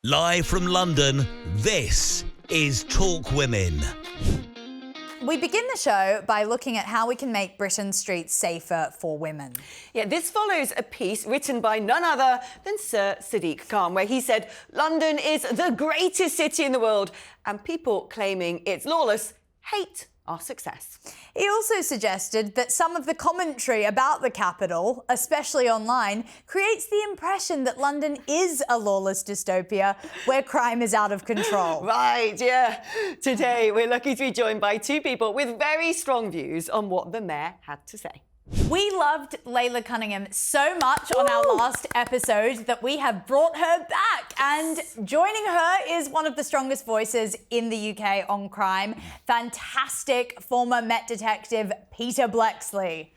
Live from London, this is Talk Women. We begin the show by looking at how we can make Britain's streets safer for women. Yeah, this follows a piece written by none other than Sir Sadiq Khan, where he said London is the greatest city in the world, and people claiming it's lawless hate our success. He also suggested that some of the commentary about the capital, especially online, creates the impression that London is a lawless dystopia where crime is out of control. Right, yeah. Today, we're lucky to be joined by two people with very strong views on what the mayor had to say. We loved Layla Cunningham so much on our last episode that we have brought her back. And joining her is one of the strongest voices in the UK on crime, fantastic former Met detective Peter Bleksley.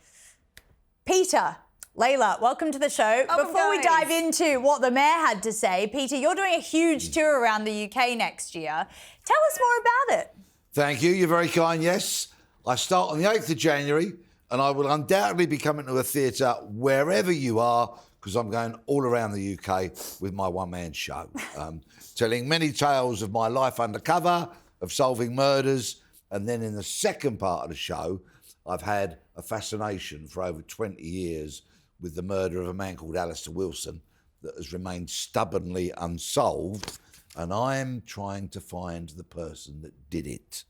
Peter, Layla, welcome to the show. Before we dive into what the mayor had to say, Peter, you're doing a huge tour around the UK next year. Tell us more about it. Thank you. You're very kind, yes. I start on the 8th of January. And I will undoubtedly be coming to a theatre wherever you are, because I'm going all around the UK with my one-man show, telling many tales of my life undercover, of solving murders, and then in the second part of the show, I've had a fascination for over 20 years with the murder of a man called Alistair Wilson that has remained stubbornly unsolved, and I'm trying to find the person that did it.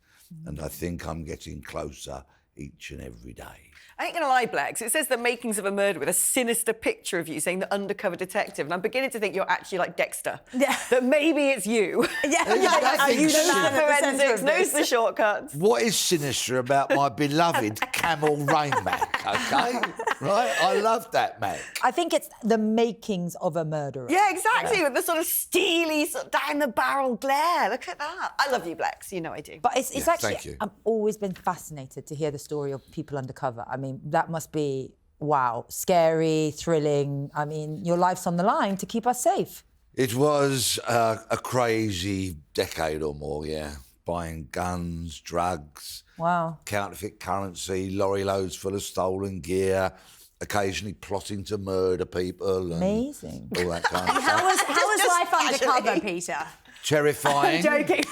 And I think I'm getting closer each and every day. I ain't gonna lie, Blex, it says the makings of a murder with a sinister picture of you saying the undercover detective, and I'm beginning to think you're actually like Dexter. Yeah. That maybe it's you. Yeah. You know the forensics, knows the shortcuts. What is sinister about my beloved Camel Rain Mac, okay? Right? I love that Mac. I think it's the makings of a murderer. Yeah, exactly, with the sort of steely, sort of down-the-barrel glare. Look at that. I love you, Blex. You know I do. But it's thank actually, you. I've always been fascinated to hear the story of people undercover. I mean, that must be, wow, scary, thrilling. I mean, your life's on the line to keep us safe. It was a crazy decade or more, yeah. Buying guns, drugs, Wow. counterfeit currency, lorry loads full of stolen gear, occasionally plotting to murder people. And Amazing. all that kind of How stuff. was life casually. undercover, Peter? Terrifying Joking.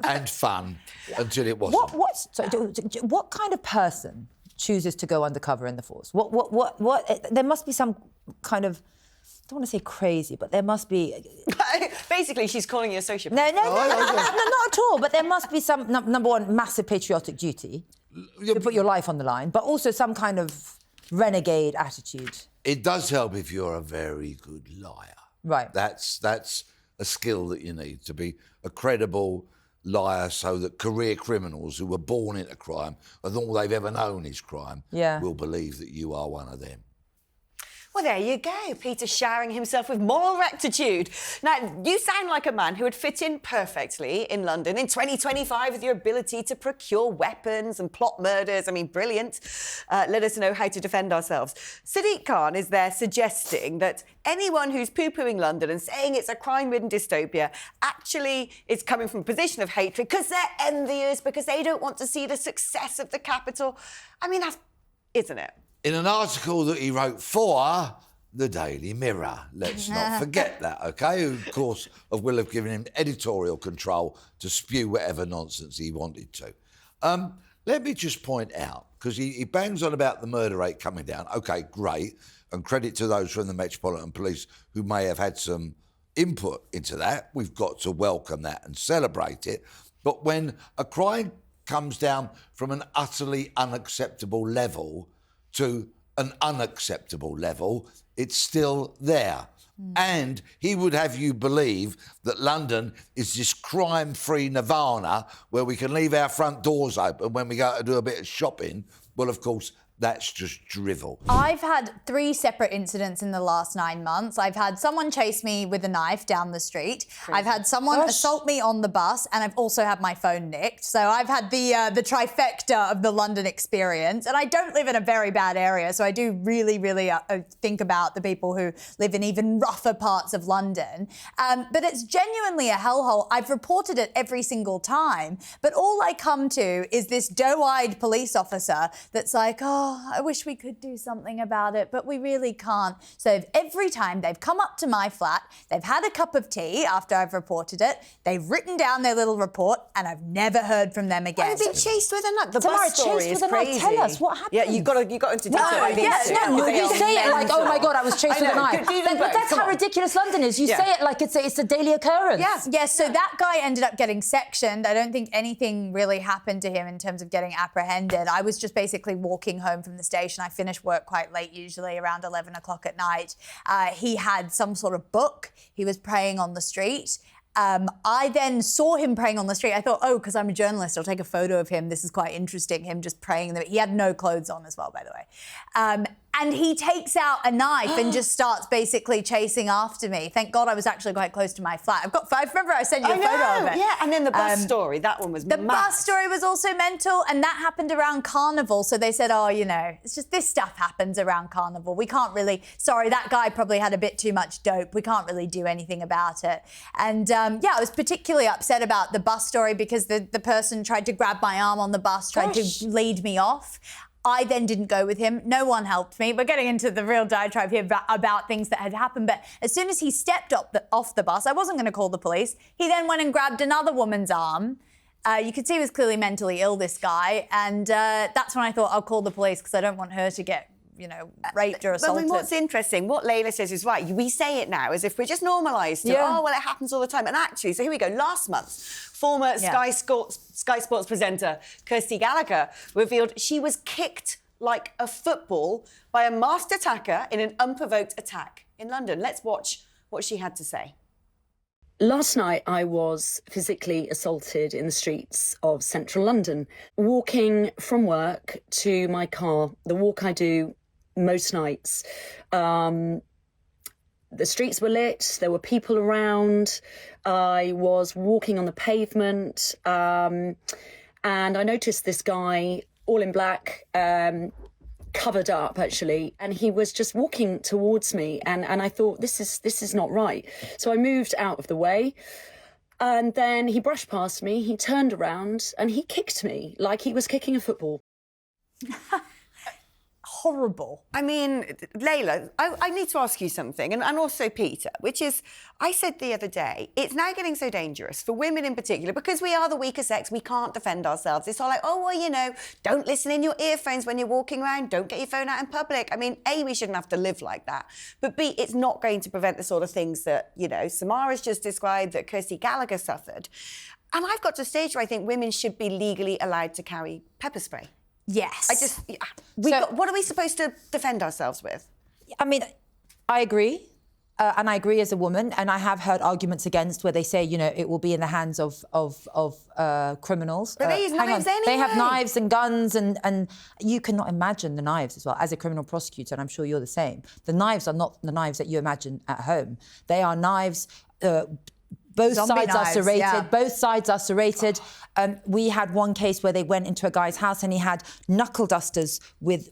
and fun until it wasn't. What kind of person chooses to go undercover in the force? There must be some kind of, I don't want to say crazy, but there must be... Basically, she's calling you a sociopath. No, not at all. But there must be some, number one, massive patriotic duty to put your life on the line, but also some kind of renegade attitude. It does help if you're a very good liar. Right. That's a skill that you need to be a credible liar, so that career criminals who were born into crime and all they've ever known is crime will believe that you are one of them. Well, there you go. Peter showering himself with moral rectitude. Now, you sound like a man who would fit in perfectly in London in 2025 with your ability to procure weapons and plot murders. I mean, brilliant. Let us know how to defend ourselves. Sadiq Khan is there suggesting that anyone who's poo-pooing London and saying it's a crime-ridden dystopia actually is coming from a position of hatred because they're envious, because they don't want to see the success of the capital. I mean, that's, isn't it? In an article that he wrote for the Daily Mirror, let's not forget that, OK? Who, of course, will have given him editorial control to spew whatever nonsense he wanted to. Let me just point out, because he bangs on about the murder rate coming down. OK, great, and credit to those from the Metropolitan Police who may have had some input into that. We've got to welcome that and celebrate it. But when a crime comes down from an utterly unacceptable level to an unacceptable level, it's still there. And he would have you believe that London is this crime-free nirvana where we can leave our front doors open when we go to do a bit of shopping. Well, of course, that's just drivel. I've had 3 separate incidents in the last 9 months. I've had someone chase me with a knife down the street. Crazy. I've had someone assault me on the bus, and I've also had my phone nicked. So I've had the trifecta of the London experience. And I don't live in a very bad area, so I do really, really think about the people who live in even rougher parts of London. But it's genuinely a hellhole. I've reported it every single time, but all I come to is this doe-eyed police officer that's like, oh, oh, I wish we could do something about it, but we really can't. So every time they've come up to my flat, they've had a cup of tea after I've reported it, they've written down their little report, and I've never heard from them again. I've been chased with a knife. The Samara, bus story chased is with a knife. crazy. Tell us what happened. Yeah, you got into detail. No, you say it like, oh my God, I was chased with a knife. But that's how ridiculous London is. You say it like it's a daily occurrence. Yeah, so that guy ended up getting sectioned. I don't think anything really happened to him in terms of getting apprehended. I was just basically walking home from the station. I finish work quite late, usually around 11 o'clock at night. He had some sort of book. He was praying on the street. I then saw him praying on the street. I thought, oh, because I'm a journalist, I'll take a photo of him. This is quite interesting, him just praying. He had no clothes on as well, by the way. And he takes out a knife and just starts basically chasing after me. Thank God I was actually quite close to my flat. I remember I sent you a photo of it. Yeah, and then the bus story, that one was The bus story was also mental, and that happened around Carnival. So they said, oh, it's just this stuff happens around Carnival. We can't really, sorry, that guy probably had a bit too much dope. We can't really do anything about it. And I was particularly upset about the bus story because the person tried to grab my arm on the bus, tried to lead me off. I then didn't go with him. No one helped me. We're getting into the real diatribe here about things that had happened. But as soon as he stepped off the bus, I wasn't going to call the police. He then went and grabbed another woman's arm. You could see he was clearly mentally ill, this guy. And that's when I thought, I'll call the police because I don't want her to get raped or assaulted. But I mean, what's interesting, what Layla says is right. We say it now as if we're just normalised it. Oh, well, it happens all the time. And actually, so here we go. Last month, former Sky Sports presenter Kirsty Gallagher revealed she was kicked like a football by a masked attacker in an unprovoked attack in London. Let's watch what she had to say. Last night, I was physically assaulted in the streets of central London, walking from work to my car, the walk I do most nights. The streets were lit, there were people around, I was walking on the pavement, and I noticed this guy, all in black, covered up actually, and he was just walking towards me, and I thought, this is not right. So I moved out of the way, and then he brushed past me, he turned around, and he kicked me like he was kicking a football. Horrible. I mean, Layla, I need to ask you something, and also Peter, which is, I said the other day, it's now getting so dangerous for women in particular, because we are the weaker sex, we can't defend ourselves. It's all like, oh, well, don't listen in your earphones when you're walking around, don't get your phone out in public. I mean, A, we shouldn't have to live like that, but B, it's not going to prevent the sort of things that, Samara's just described, that Kirsty Gallagher suffered. And I've got to a stage where I think women should be legally allowed to carry pepper spray. Yes. What are we supposed to defend ourselves with? I mean, I agree. And I agree as a woman. And I have heard arguments against where they say, it will be in the hands of criminals. But they use knives anyway. They have knives and guns, and you cannot imagine the knives as well. As a criminal prosecutor, and I'm sure you're the same, the knives are not the knives that you imagine at home. They are knives... Both sides are serrated. Yeah. Both sides are serrated. We had one case where they went into a guy's house and he had knuckle dusters with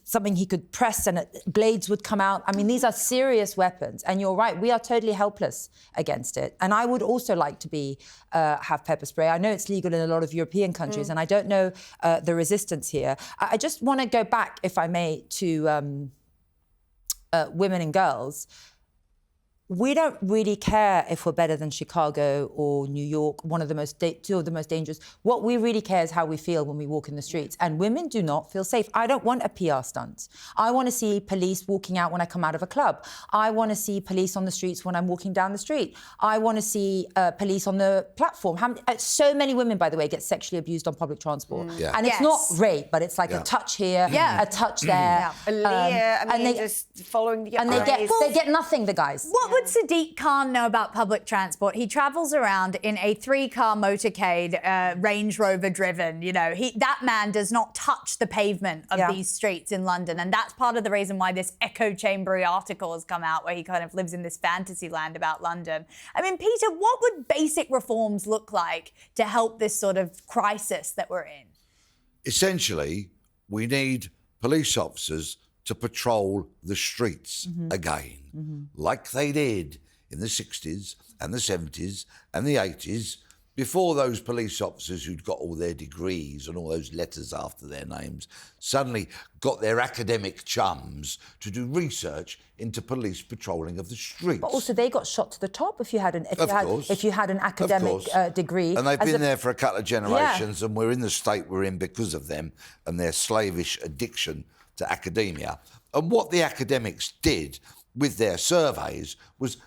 something he could press and blades would come out. I mean, these are serious weapons. And you're right, we are totally helpless against it. And I would also like to have pepper spray. I know it's legal in a lot of European countries, and I don't know the resistance here. I just want to go back, if I may, to women and girls. We don't really care if we're better than Chicago or New York, two of the most dangerous. What we really care is how we feel when we walk in the streets. And women do not feel safe. I don't want a PR stunt. I want to see police walking out when I come out of a club. I want to see police on the streets when I'm walking down the street. I want to see police on the platform. So many women, by the way, get sexually abused on public transport. Yeah. And it's not rape, but it's like a touch here, a touch there. A leer, just following the and eyes. they get nothing, the guys. What would Sadiq Khan know about public transport? He travels around in a 3-car motorcade, Range Rover driven. That man does not touch the pavement of these streets in London. And that's part of the reason why this echo chambery article has come out, where he kind of lives in this fantasy land about London. I mean, Peter, what would basic reforms look like to help this sort of crisis that we're in? Essentially, we need police officers to patrol the streets again, like they did in the 60s and the 70s and the 80s before those police officers who'd got all their degrees and all those letters after their names suddenly got their academic chums to do research into police patrolling of the streets. But also, they got shot to the top if you had an academic degree. And they've been there for a couple of generations, and we're in the state we're in because of them and their slavish addiction to academia. And what the academics did with their surveys was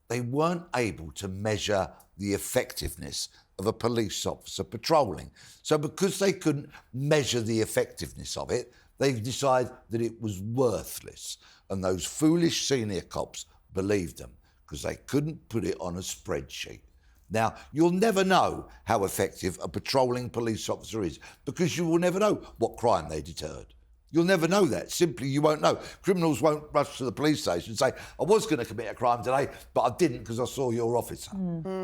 they weren't able to measure the effectiveness of a police officer patrolling. So because they couldn't measure the effectiveness of it, they decided that it was worthless. And those foolish senior cops believed them because they couldn't put it on a spreadsheet. Now, you'll never know how effective a patrolling police officer is because you will never know what crime they deterred. You'll never know that. Simply, you won't know. Criminals won't rush to the police station and say, I was going to commit a crime today, but I didn't because I saw your officer.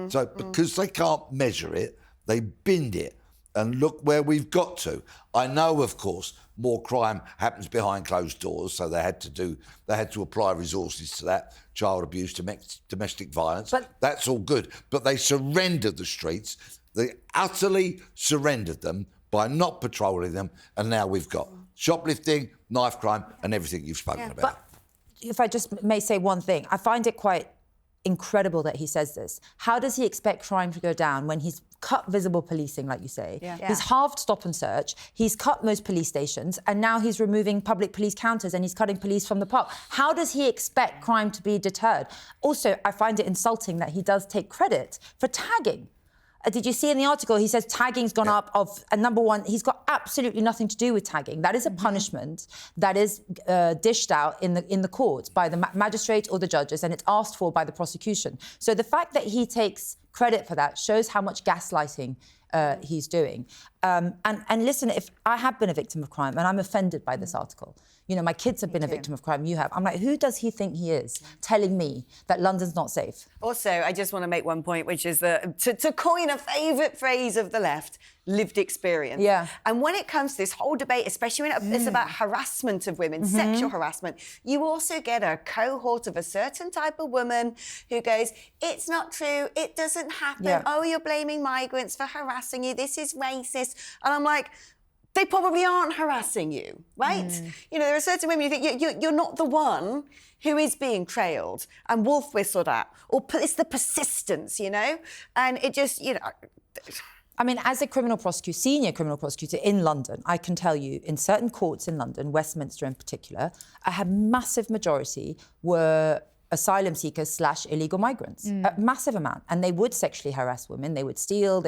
So because they can't measure it, they binned it. And look where we've got to. I know, of course, more crime happens behind closed doors, so they had to apply resources to that, child abuse, domestic violence. But that's all good. But they surrendered the streets. They utterly surrendered them by not patrolling them, and now we've got shoplifting, knife crime, and everything you've spoken about. But if I just may say one thing, I find it quite incredible that he says this. How does he expect crime to go down when he's cut visible policing, like you say? He's halved stop and search, he's cut most police stations, and now he's removing public police counters and he's cutting police from the park. How does he expect crime to be deterred? Also, I find it insulting that he does take credit for tagging. Did you see in the article, he says tagging's gone up and number one, he's got absolutely nothing to do with tagging. That is a punishment that is dished out in the courts by the magistrate or the judges, and it's asked for by the prosecution. So the fact that he takes credit for that shows how much gaslighting he's doing. And listen, if I have been a victim of crime and I'm offended by this article, you know, my kids have been a victim of crime, you have. I'm like, who does he think he is telling me that London's not safe? Also, I just want to make one point, which is that to coin a favourite phrase of the left, lived experience. Yeah. And when it comes to this whole debate, especially when it's about harassment of women, sexual harassment, you also get a cohort of a certain type of woman who goes, it's not true, it doesn't happen. Yeah. Oh, you're blaming migrants for harassing you, this is racist. And I'm like, they probably aren't harassing you, right? You know, there are certain women you think you're not the one who is being trailed and wolf whistled at, or it's the persistence, you know? And it just, you know... I mean, as a criminal prosecutor, senior criminal prosecutor in London, I can tell you, in certain courts in London, Westminster in particular, a massive majority were asylum seekers / illegal migrants, a massive amount. And they would sexually harass women, they would steal,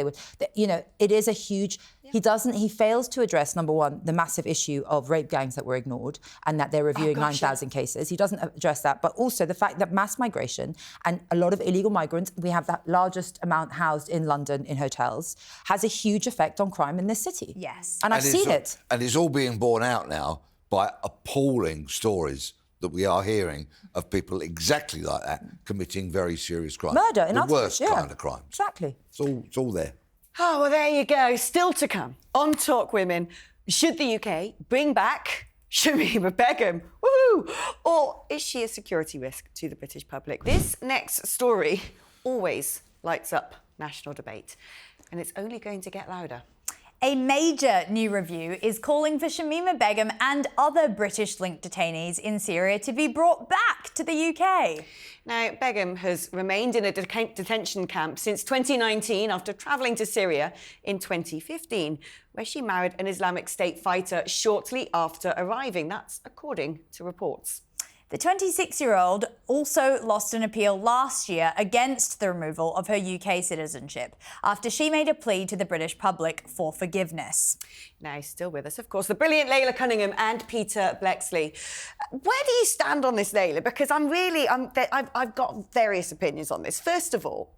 you know, it is a huge... He fails to address, number one, the massive issue of rape gangs that were ignored and that they're reviewing 9,000 cases. He doesn't address that. But also the fact that mass migration and a lot of illegal migrants, we have the largest amount housed in London in hotels, has a huge effect on crime in this city. Yes. And I've seen it. And it's all being borne out now by appalling stories that we are hearing of people exactly like that committing very serious crimes. Murder, in the other words, worst kind of crimes. Exactly. It's all there. Oh, well, there you go. Still to come on Talk Women. Should the UK bring back Shamima Begum? Woohoo! Or is she a security risk to the British public? This next story always lights up national debate, and it's only going to get louder. A major new review is calling for Shamima Begum and other British-linked detainees in Syria to be brought back to the UK. Now, Begum has remained in a detention camp since 2019 after travelling to Syria in 2015, where she married an Islamic State fighter shortly after arriving. That's according to reports. The 26-year-old also lost an appeal last year against the removal of her UK citizenship after she made a plea to the British public for forgiveness. Now, still with us, of course, the brilliant Layla Cunningham and Peter Blexley. Where do you stand on this, Layla? Because I've got various opinions on this. First of all,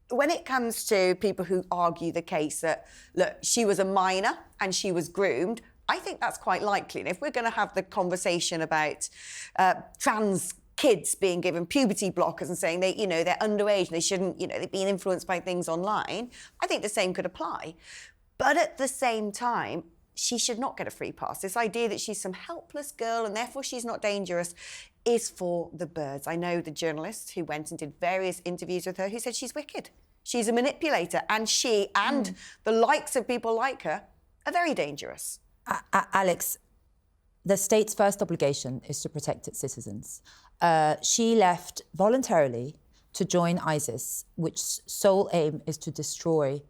when it comes to people who argue the case that, look, she was a minor and she was groomed, I think that's quite likely. And if we're going to have the conversation about trans kids being given puberty blockers and saying they're underage and they shouldn't, they're being influenced by things online, I think the same could apply. But at the same time, she should not get a free pass. This idea that she's some helpless girl and therefore she's not dangerous is for the birds. I know the journalist who went and did various interviews with her who said she's wicked. She's a manipulator, and she and the likes of people like her are very dangerous. Alex, the state's first obligation is to protect its citizens. She left voluntarily to join ISIS, which sole aim is to destroy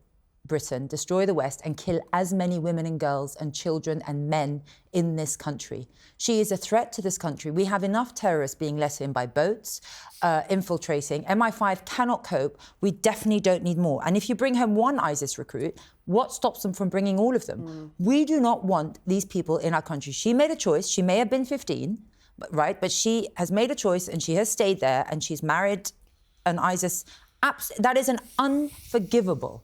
Britain, destroy the West, and kill as many women and girls and children and men in this country. She is a threat to this country. We have enough terrorists being let in by boats, infiltrating. MI5 cannot cope. We definitely don't need more. And if you bring home one ISIS recruit, what stops them from bringing all of them? We do not want these people in our country. She made a choice. She may have been 15, right? But she has made a choice and she has stayed there and she's married an ISIS. That is an unforgivable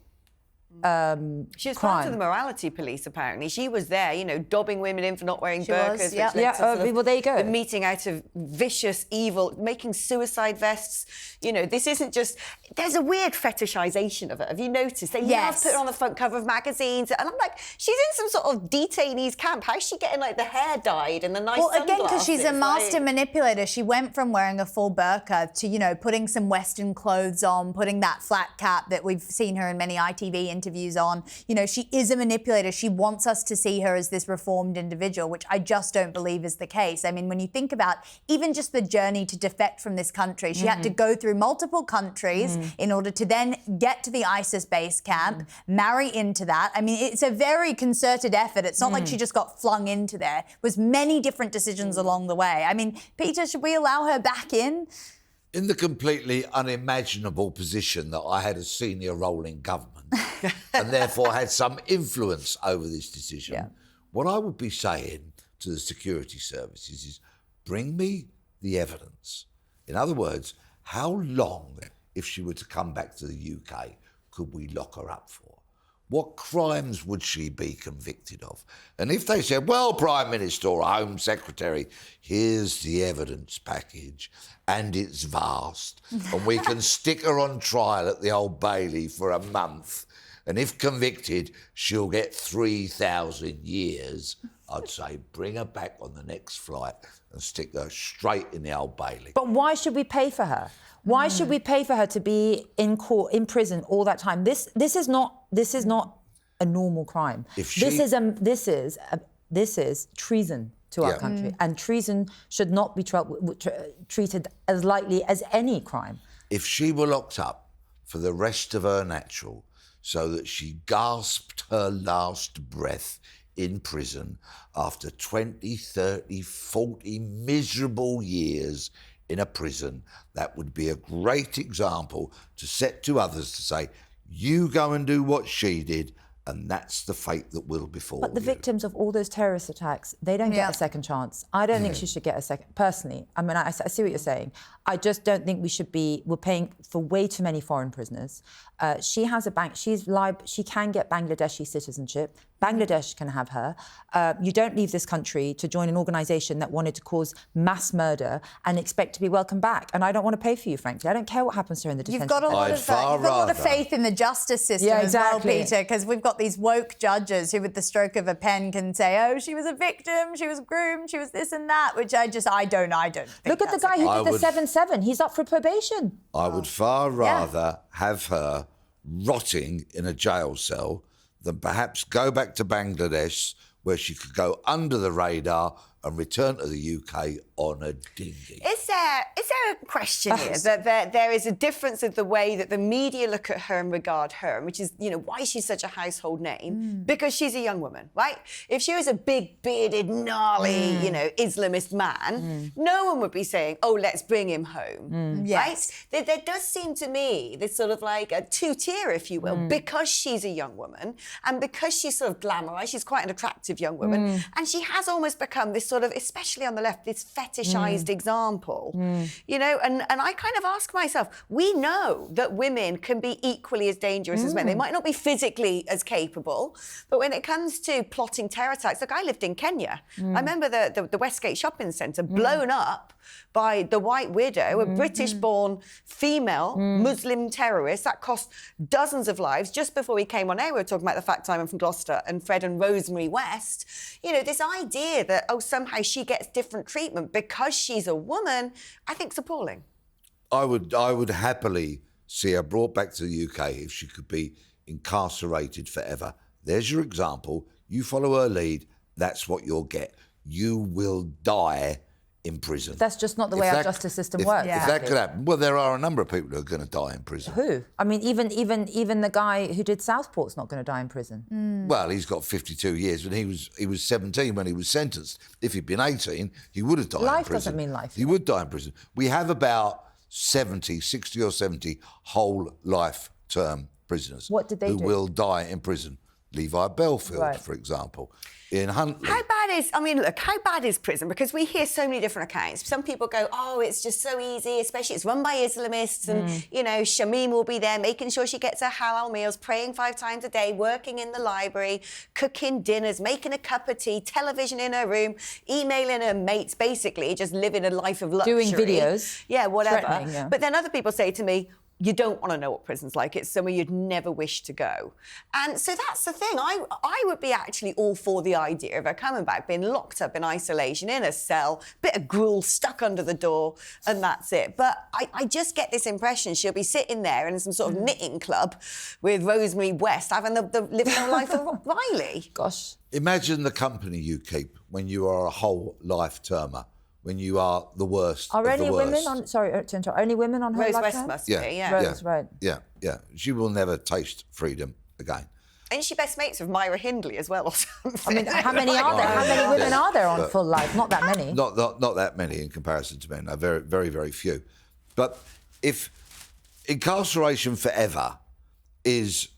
She was crime. part of the morality police, apparently. She was there, you know, dobbing women in for not wearing burqas. was, yeah. which led to sort of well, there you go. the meeting out of vicious evil, making suicide vests. You know, this isn't just... There's a weird fetishization of it. Have you noticed? They love putting her on the front cover of magazines. And I'm like, she's in some sort of detainees camp. How's she getting, like, the hair dyed and the nice Well, again, because sunglasses? she's a master Like- manipulator. She went from wearing a full burqa to, you know, putting some Western clothes on, putting that flat cap that we've seen her in many ITV interviews on. You know, she is a manipulator. She wants us to see her as this reformed individual, which I just don't believe is the case. I mean, when you think about even just the journey to defect from this country, she had to go through multiple countries in order to then get to the ISIS base camp, marry into that. I mean, it's a very concerted effort. It's not like she just got flung into there. It was many different decisions along the way. I mean, Peter, should we allow her back in? In the completely unimaginable position that I had a senior role in government and therefore had some influence over this decision, what I would be saying to the security services is bring me the evidence. In other words, how long, if she were to come back to the UK, could we lock her up for? What crimes would she be convicted of? And if they said, well, Prime Minister or Home Secretary, here's the evidence package and it's vast and we can stick her on trial at the Old Bailey for a month and if convicted, she'll get 3,000 years, I'd say bring her back on the next flight and stick her straight in the Old Bailey. But why should we pay for her? Why should we pay for her to be in court, in prison all that time? This is not a normal crime. If she- This is treason to our country, and treason should not be treated as lightly as any crime. If she were locked up for the rest of her natural so that she gasped her last breath in prison after 20, 30, 40 miserable years in a prison, that would be a great example to set to others to say, you go and do what she did, and that's the fate that will befall But the you. victims of all those terrorist attacks, they don't get a second chance. I don't think she should get a second. Personally, I mean, I see what you're saying. I just don't think we should be. We're paying for way too many foreign prisoners. She has a bank. She can get Bangladeshi citizenship. Bangladesh can have her. You don't leave this country to join an organisation that wanted to cause mass murder and expect to be welcomed back. And I don't want to pay for you, frankly. I don't care what happens to her in the detention. You've got a lot I'd far you've got a lot of rather- faith in the justice system Yeah, as well, exactly. Peter, because we've got these woke judges who, with the stroke of a pen, can say, "Oh, she was a victim, she was groomed, she was this and that," which I don't think. Look at the that's guy okay. who I did the would- 7-7. He's up for probation. I would far rather have her rotting in a jail cell than perhaps go back to Bangladesh where she could go under the radar and return to the UK on a dinghy. Is there a question here that there is a difference of the way that the media look at her and regard her, which is, you know, why she's such a household name? Because she's a young woman, right? If she was a big, bearded, gnarly, you know, Islamist man, no one would be saying, oh, let's bring him home, Yes. right? There does seem to me this sort of like a two-tier, if you will, because she's a young woman and because she's sort of glamorized, she's quite an attractive young woman, and she has almost become this sort of, especially on the left, this fetishized example, you know, and I kind of ask myself, we know that women can be equally as dangerous as men. They might not be physically as capable, but when it comes to plotting terror attacks, look, I lived in Kenya. I remember the Westgate shopping centre blown up by the White Widow, a British-born female Muslim terrorist that cost dozens of lives. Just before we came on air, we were talking about the fact I'm from Gloucester and Fred and Rosemary West. You know, this idea that, oh, somehow she gets different treatment because she's a woman, I think is appalling. I would happily see her brought back to the UK if she could be incarcerated forever. There's your example. You follow her lead, that's what you'll get. You will die in prison. That's just not the way our justice system works. If that could happen, well, there are a number of people who are going to die in prison. Who? I mean, even the guy who did Southport's not going to die in prison. Well, he's got 52 years, but he was 17 when he was sentenced. If he'd been 18, he would have died in prison. Life doesn't mean life. He would die in prison. We have about 60 or 70 whole life term prisoners. What did they who do? will die in prison. Levi Belfield, for example, in Huntley. How bad is prison? Because we hear so many different accounts. Some people go, oh, it's just so easy, especially it's run by Islamists and, you know, Shamima will be there making sure she gets her halal meals, praying 5 times a day, working in the library, cooking dinners, making a cup of tea, television in her room, emailing her mates, basically just living a life of luxury. Doing videos. Yeah, whatever. Yeah. But then other people say to me, you don't want to know what prison's like. It's somewhere you'd never wish to go. And so that's the thing. I would be actually all for the idea of her coming back, being locked up in isolation, in a cell, bit of gruel stuck under the door, and that's it. But I just get this impression she'll be sitting there in some sort of knitting club with Rosemary West, having the living her life of Riley. Gosh. Imagine the company you keep when you are a whole life termer, when you are the worst Are of only the worst. women on? Sorry to interrupt. Only women on her Rose lifetime? West must be, Yeah. Rose, right. Yeah. She will never taste freedom again. Ain't she best mates with Myra Hindley as well or something? I mean, how many are there? How many women are there on full life? Not that many. Not that many in comparison to men. No, very, very, very few. But if incarceration forever is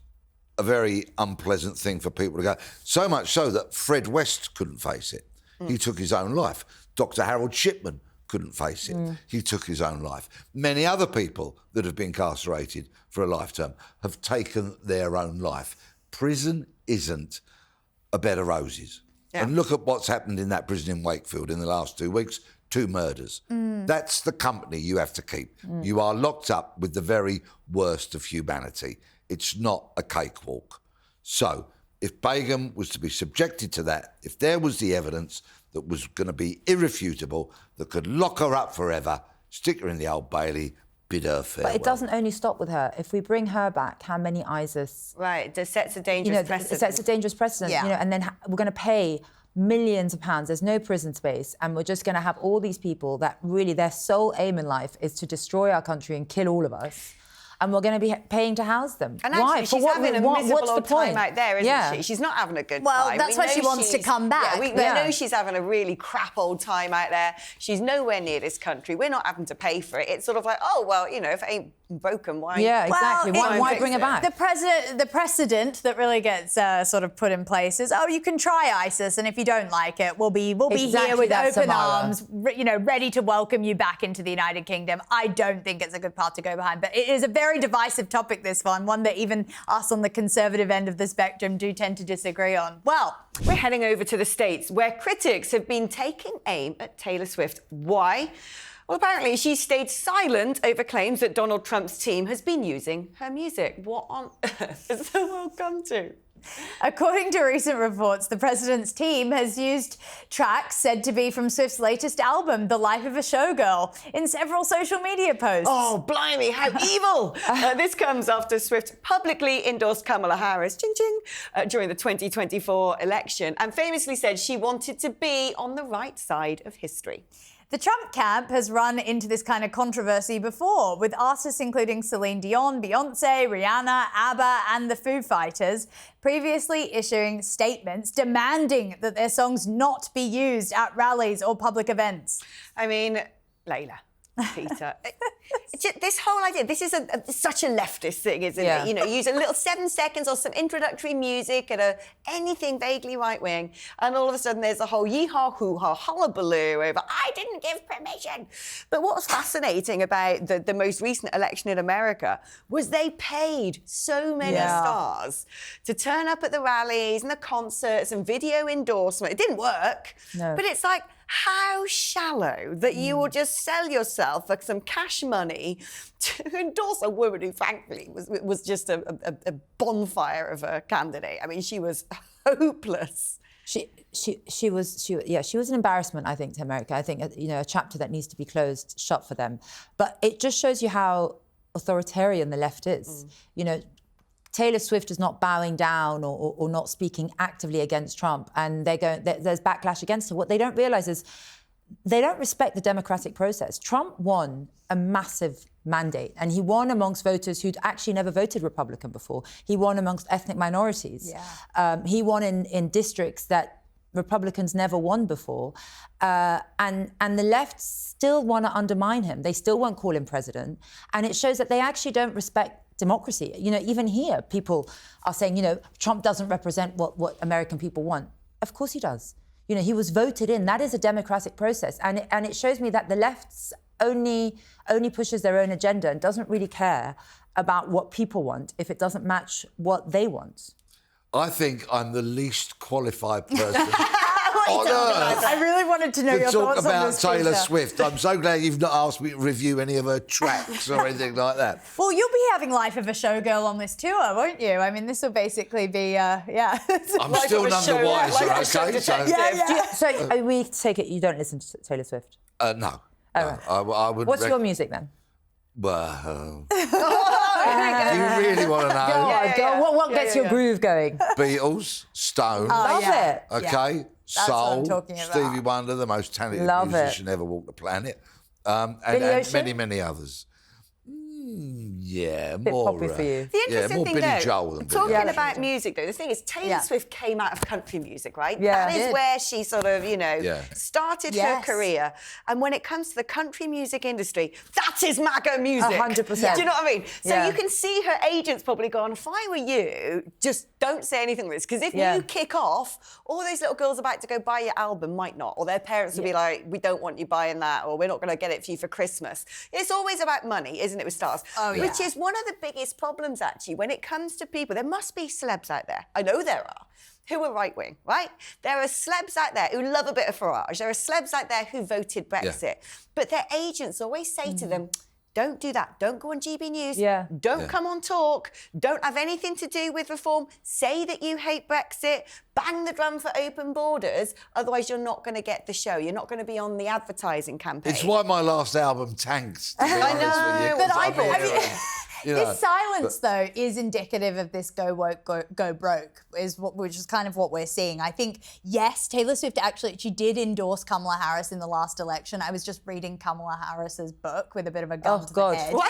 a very unpleasant thing for people to go, so much so that Fred West couldn't face it. He took his own life. Dr. Harold Shipman couldn't face it. He took his own life. Many other people that have been incarcerated for a lifetime have taken their own life. Prison isn't a bed of roses. Yeah. And look at what's happened in that prison in Wakefield in the last 2 weeks. 2 murders. That's the company you have to keep. You are locked up with the very worst of humanity. It's not a cakewalk. So, if Begum was to be subjected to that, if there was the evidence that was going to be irrefutable, that could lock her up forever, stick her in the Old Bailey, bid her farewell. But it doesn't only stop with her. If we bring her back, how many ISIS? Right, it sets a dangerous precedent. It sets a dangerous precedent. Yeah. You know, and then we're going to pay millions of pounds. There's no prison space, and we're just going to have all these people that really their sole aim in life is to destroy our country and kill all of us. And we're going to be paying to house them. And Why? actually, she's having a miserable what's the old time point? out there, isn't she? She's not having a good Well, time. that's why she wants to come back. Yeah, we know she's having a really crap old time out there. She's nowhere near this country. We're not having to pay for it. It's sort of like, oh, well, you know, if it ain't broken, why? Yeah, exactly. Well, Why bring her back? The precedent that really gets sort of put in place is, oh, you can try ISIS, and if you don't like it, we'll be here Exactly with that, open Samara. arms, ready to welcome you back into the United Kingdom. I don't think it's a good path to go behind, but it is a very divisive topic, this one that even us on the conservative end of the spectrum do tend to disagree on. Well, we're heading over to the States, where critics have been taking aim at Taylor Swift. Why? Well, apparently she stayed silent over claims that Donald Trump's team has been using her music. What on earth has the world come to? according to recent reports, the president's team has used tracks said to be from Swift's latest album, The Life of a Showgirl, in several social media posts. Oh, blimey, how evil! This comes after Swift publicly endorsed Kamala Harris, ching ching, during the 2024 election, and famously said she wanted to be on the right side of history. The Trump camp has run into this kind of controversy before, with artists including Celine Dion, Beyonce, Rihanna, ABBA, and the Foo Fighters previously issuing statements demanding that their songs not be used at rallies or public events. I mean, Layla, Peter, this whole idea, this is such a leftist thing, isn't it? You know, use a little 7 seconds or some introductory music and anything vaguely right-wing, and all of a sudden there's a whole yee-haw, hoo-haw, hullabaloo over, I didn't give permission. But what's fascinating about the most recent election in America was they paid so many stars to turn up at the rallies and the concerts and video endorsement. It didn't work, but it's like, how shallow that you will just sell yourself for some cash money to endorse a woman who, frankly, was just a bonfire of a candidate. I mean, she was hopeless. She was an embarrassment, I think, to America. I think, you know, a chapter that needs to be closed, shut for them. But it just shows you how authoritarian the left is. You know, Taylor Swift is not bowing down or not speaking actively against Trump, and there's backlash against her. What they don't realise is they don't respect the democratic process. Trump won a massive mandate, and he won amongst voters who'd actually never voted Republican before. He won amongst ethnic minorities. He won in districts that Republicans never won before. And the left still want to undermine him. They still won't call him president. And it shows that they actually don't respect democracy. You know, even here, people are saying, you know, Trump doesn't represent what American people want. Of course he does. You know, he was voted in. That is a democratic process. And it shows me that the left's only pushes their own agenda and doesn't really care about what people want if it doesn't match what they want. I think I'm the least qualified person on earth I really wanted to know your to talk thoughts on about this, Taylor Peter. Swift. I'm so glad you've not asked me to review any of her tracks or anything like that. Well, you'll be having Life of a Showgirl on this tour, won't you? I mean, this will basically be, yeah. I'm still none the wiser, okay? So we take it you don't listen to Taylor Swift? No. right. I would. What's your music then? Well, do you really want to know? What gets your groove going? Beatles, Stone, Love it. okay, That's what I'm Soul, talking about. Stevie Wonder, the most talented Love it. musician ever walked the planet, and Ocean? many, many others. Yeah, Bit more poppy for you. The interesting more thing Billy though, Joel than talking Billy about music though, the thing is Taylor Swift came out of country music, right? Yeah. That is where she sort of, you know, started her Yes. career. And when it comes to the country music industry, that is MAGA music. 100%. Do you know what I mean? So Yeah. you can see her agents probably going, if I were you, just don't say anything like this. Because if Yeah. you kick off, all those little girls about to go buy your album might not. Or their parents will be like, we don't want you buying that, or we're not going to get it for you for Christmas. It's always about money, isn't it, with stars? Oh, yeah. Which is one of the biggest problems, actually, when it comes to people. There must be celebs out there. I know there are. Who are right-wing, right? There are celebs out there who love a bit of Farage. There are celebs out there who voted Brexit. But their agents always say to them, don't do that. Don't go on GB News. Yeah. Don't come on Talk. Don't have anything to do with reform. Say that you hate Brexit. Bang the drum for open borders. Otherwise, you're not going to get the show. You're not going to be on the advertising campaign. It's why my last album tanked. To be I honest with know, you, but 'cause I This silence, though, is indicative of this go woke, go broke, which is kind of what we're seeing. I think, yes, Taylor Swift she did endorse Kamala Harris in the last election. I was just reading Kamala Harris's book with a bit of a gun to God. the head. Why?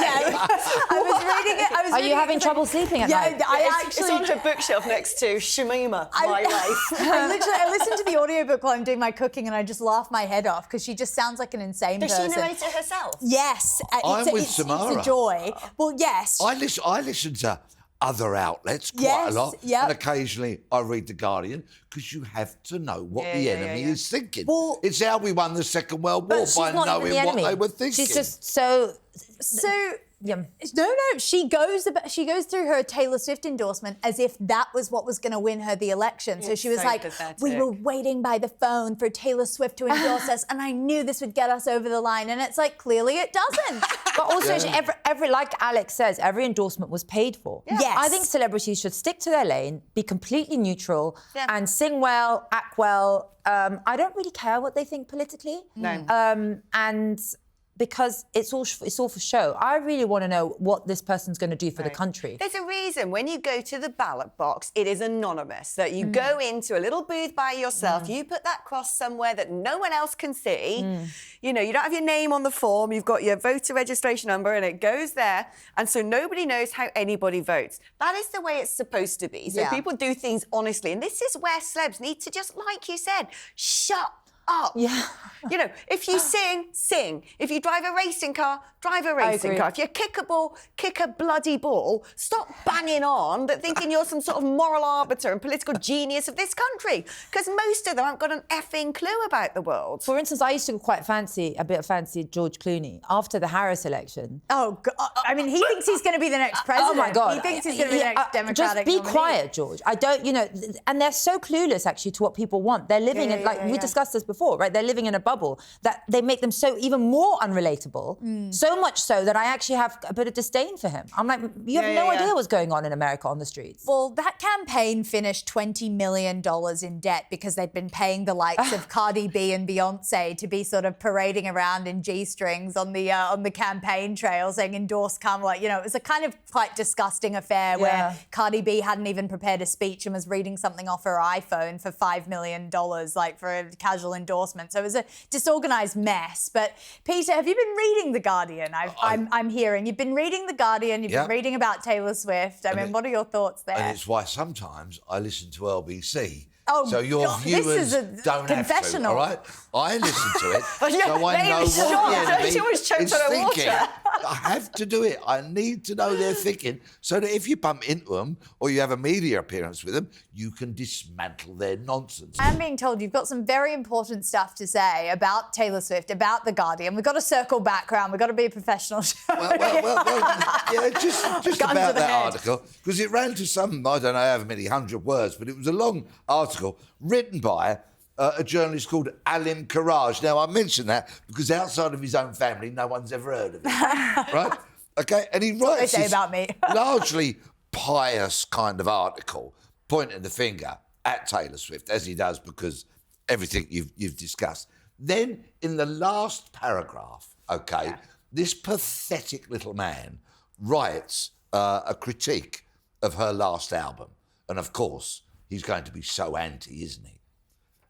I was reading it. Are you having trouble sleeping at night? It's on her bookshelf next to Shamima, My Life. I listened to the audiobook while I'm doing my cooking and I just laugh my head off because she just sounds like an insane Does person. she narrate it herself? Yes. I'm with It's Samara. a joy. Well, yes. I listen to other outlets quite Yes, a lot, yep. and occasionally I read The Guardian because you have to know what the enemy is thinking. Well- it's how we won the Second World War But she's by not knowing even the what enemy. they were thinking. She's just so... No, she goes through her Taylor Swift endorsement as if that was what was going to win her the election. So It's she was so like, pathetic. we were waiting by the phone for Taylor Swift to endorse us, and I knew this would get us over the line. And it's like, clearly it doesn't. But also, every like Alex says, every endorsement was paid for. Yeah. Yes. I think celebrities should stick to their lane, be completely neutral, Yeah. and sing well, act well. I don't really care what they think politically. No. And because it's all for show. I really want to know what this person's going to do for the country. There's a reason when you go to the ballot box, it is anonymous. That you go into a little booth by yourself, you put that cross somewhere that no one else can see. You know, you don't have your name on the form, you've got your voter registration number and it goes there. And so nobody knows how anybody votes. That is the way it's supposed to be. So Yeah. people do things honestly. And this is where celebs need to just, like you said, shut up. Yeah. You know, if you sing, sing. If you drive a racing car, drive a racing agree. car. If you kick a ball, kick a bloody ball. Stop banging on that thinking you're some sort of moral arbiter and political genius of this country. Because most of them haven't got an effing clue about the world. For instance, I used to quite fancy George Clooney after the Harris election. Oh, God. I mean, he thinks he's going to be the next president. Oh my God! He thinks he's going to be the next Democratic Just be nominee. quiet, George. I don't, and they're so clueless actually to what people want. They're living in, like we discussed this before. before, right? They're living in a bubble that they make them so even more unrelatable. So much so that I actually have a bit of disdain for him. I'm like, you have no idea what's going on in America on the streets. Well, that campaign finished $20 million in debt because they'd been paying the likes of Cardi B and Beyonce to be sort of parading around in G-strings on the campaign trail saying endorse Kamala. You know, it was a kind of quite disgusting affair where Cardi B hadn't even prepared a speech and was reading something off her iPhone for $5 million, like for a casual endorsement. So it was a disorganized mess. But Peter, have you been reading The Guardian? I'm hearing you've been reading The Guardian. You've been reading about Taylor Swift. I mean, what are your thoughts there? And it's why sometimes I listen to LBC. Oh, so your God, viewers this is a don't confessional. have to, all right? I listen to it, so I know what the enemy is thinking. I have to do it. I need to know their thinking so that if you bump into them or you have a media appearance with them, you can dismantle their nonsense. I'm being told you've got some very important stuff to say about Taylor Swift, about The Guardian. We've got to circle back around. We've got to be a professional show. Yeah, just Gun about to the that head. article, because it ran to some, I don't know how many hundred words, but it was a long article written by a journalist called Alim Karaj. Now, I mention that because outside of his own family, no one's ever heard of him, right? Okay, and he writes say this about me. largely pious kind of article, pointing the finger at Taylor Swift, as he does because everything you've discussed. Then, in the last paragraph, this pathetic little man writes a critique of her last album. And of course, he's going to be so anti, isn't he?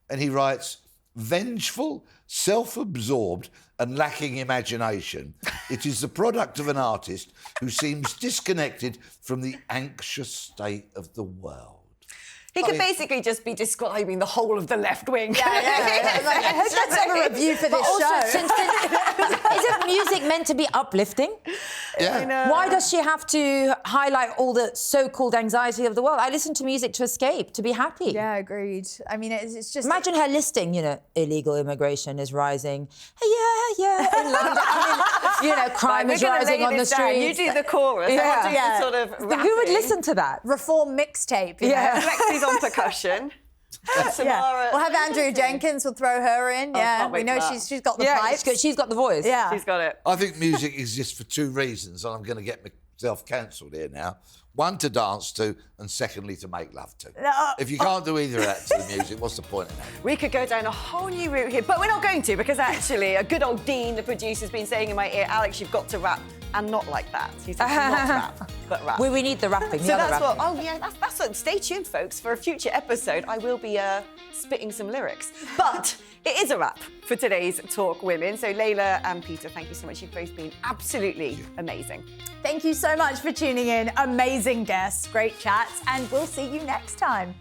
And he writes, vengeful, self-absorbed and lacking imagination, it is the product of an artist who seems disconnected from the anxious state of the world. He could basically just be describing the whole of the left wing. Like, I hope that's not a review for this show. Isn't music meant to be uplifting? Yeah. Why does she have to highlight all the so-called anxiety of the world? I listen to music to escape, to be happy. Yeah, agreed. I mean, it's just... Imagine her listing, illegal immigration is rising. Yeah, in London. I mean, crime is rising on the streets. You do the chorus. I'll do the sort of rapping. Who would listen to that? Reform mixtape. You know? Lexi's on percussion. Samara. We'll have Andrea Jenkins. We'll throw her in. can't We wait know for that. she's got the pipes. She's got the voice. Yeah. She's got it. I think music exists for two reasons, and I'm going to get myself cancelled here now. One, to dance to, and secondly, to make love to. If you can't do either of that to the music, what's the point in that? We could go down a whole new route here, but we're not going to, because actually a good old Dean, the producer's been saying in my ear, Alex, you've got to rap, and not like that. He says not rap, but rap. We need the rapping. So that's what, that's what, stay tuned, folks. For a future episode, I will be spitting some lyrics. But it is a wrap for today's Talk Women. So Layla and Peter, thank you so much. You've both been absolutely amazing. Thank you so much for tuning in. Amazing guests, great chats, and we'll see you next time.